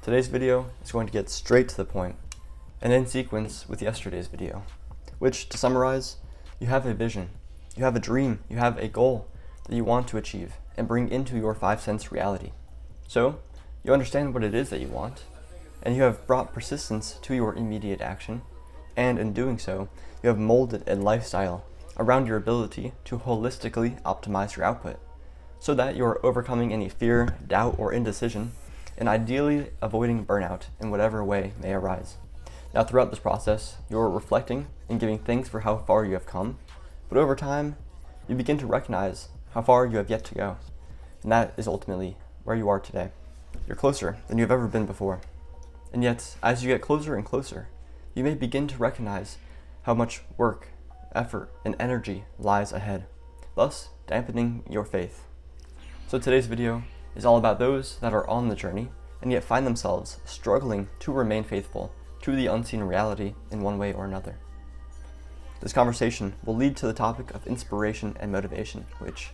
Today's video is going to get straight to the point and in sequence with yesterday's video, which, to summarize, you have a vision, you have a dream, you have a goal that you want to achieve and bring into your five-sense reality. So, you understand what it is that you want, and you have brought persistence to your immediate action, and in doing so, you have molded a lifestyle around your ability to holistically optimize your output, so that you are overcoming any fear, doubt, or indecision, and ideally avoiding burnout in whatever way may arise. Now, throughout this process, you are reflecting and giving thanks for how far you have come, but over time, you begin to recognize how far you have yet to go, and that is ultimately where you are today. You're closer than you've ever been before, and yet, as you get closer and closer, you may begin to recognize how much work, effort, and energy lies ahead, thus dampening your faith. So today's video is all about those that are on the journey and yet find themselves struggling to remain faithful to the unseen reality in one way or another. This conversation will lead to the topic of inspiration and motivation, which,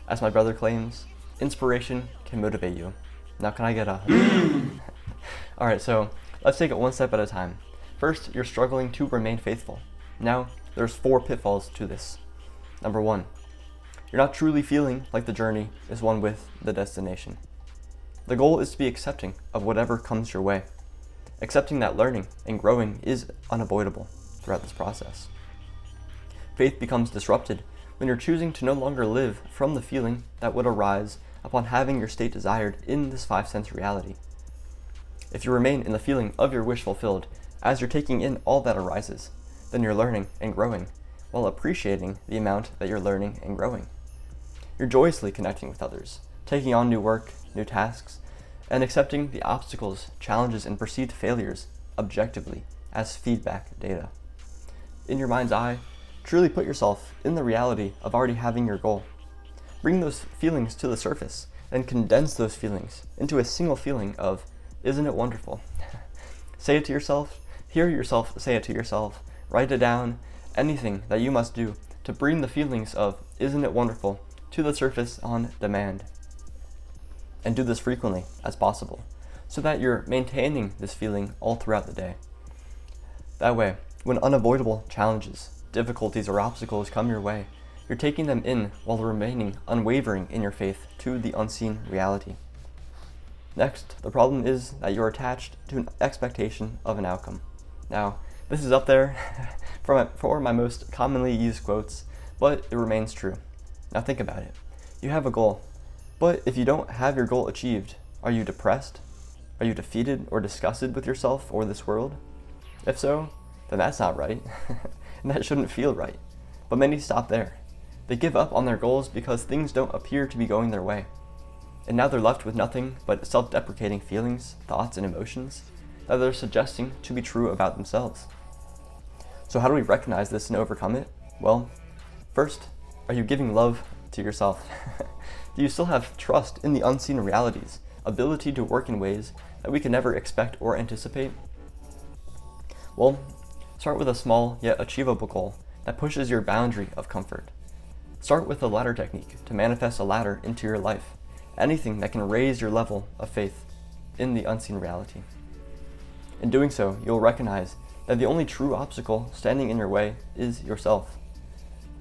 as my brother claims, inspiration can motivate you. Now, can I get a... Alright, so let's take it one step at a time. First, you're struggling to remain faithful. Now, there's 4 pitfalls to this. Number 1, you're not truly feeling like the journey is one with the destination. The goal is to be accepting of whatever comes your way. Accepting that learning and growing is unavoidable throughout this process. Faith becomes disrupted when you're choosing to no longer live from the feeling that would arise upon having your state desired in this five-sense reality. If you remain in the feeling of your wish fulfilled as you're taking in all that arises, then you're learning and growing while appreciating the amount that you're learning and growing. You're joyously connecting with others, taking on new work, new tasks, and accepting the obstacles, challenges, and perceived failures objectively as feedback data. In your mind's eye, truly put yourself in the reality of already having your goal. Bring those feelings to the surface and condense those feelings into a single feeling of, isn't it wonderful? Say it to yourself, hear yourself say it to yourself, write it down, anything that you must do to bring the feelings of, isn't it wonderful, to the surface on demand. And do this frequently as possible, so that you're maintaining this feeling all throughout the day. That way, when unavoidable challenges, difficulties, or obstacles come your way, you're taking them in while remaining unwavering in your faith to the unseen reality. Next, the problem is that you're attached to an expectation of an outcome. Now, this is up there for my most commonly used quotes, but it remains true. Now think about it. You have a goal, but if you don't have your goal achieved, are you depressed? Are you defeated or disgusted with yourself or this world? If so, then that's not right, and that shouldn't feel right. But many stop there. They give up on their goals because things don't appear to be going their way. And now they're left with nothing but self-deprecating feelings, thoughts, and emotions that they're suggesting to be true about themselves. So how do we recognize this and overcome it? Well, first, are you giving love to yourself? Do you still have trust in the unseen realities, ability to work in ways that we can never expect or anticipate? Well, start with a small yet achievable goal that pushes your boundary of comfort. Start with the ladder technique to manifest a ladder into your life, anything that can raise your level of faith in the unseen reality. In doing so, you'll recognize that the only true obstacle standing in your way is yourself.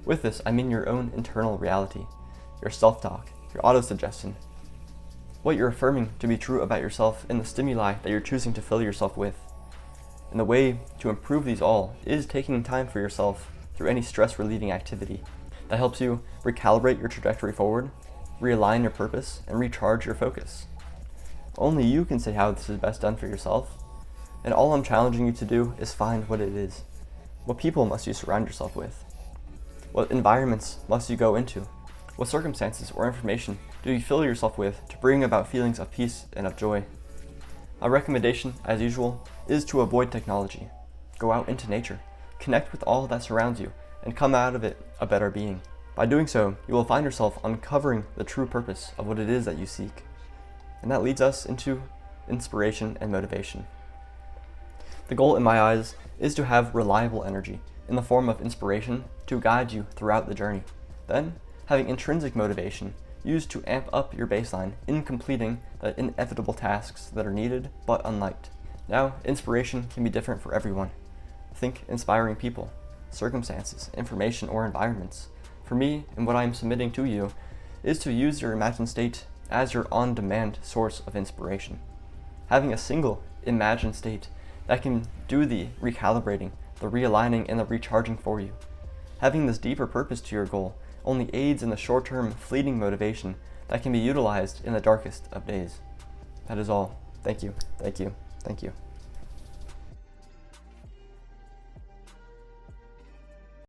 With this, I mean your own internal reality, your self-talk, your auto-suggestion, what you're affirming to be true about yourself and the stimuli that you're choosing to fill yourself with. And the way to improve these all is taking time for yourself through any stress-relieving activity that helps you recalibrate your trajectory forward, realign your purpose, and recharge your focus. Only you can say how this is best done for yourself, and all I'm challenging you to do is find what it is. What people must you surround yourself with? What environments must you go into? What circumstances or information do you fill yourself with to bring about feelings of peace and of joy? My recommendation, as usual, is to avoid technology. Go out into nature, connect with all that surrounds you, and come out of it a better being. By doing so, you will find yourself uncovering the true purpose of what it is that you seek. And that leads us into inspiration and motivation. The goal in my eyes is to have reliable energy in the form of inspiration to guide you throughout the journey. Then, having intrinsic motivation used to amp up your baseline in completing the inevitable tasks that are needed but unliked. Now, inspiration can be different for everyone. Think inspiring people, circumstances, information, or environments. For me, and what I am submitting to you, is to use your imagined state as your on-demand source of inspiration. Having a single imagined state that can do the recalibrating, the realigning, and the recharging for you. Having this deeper purpose to your goal only aids in the short-term fleeting motivation that can be utilized in the darkest of days. That is all. Thank you, thank you, thank you.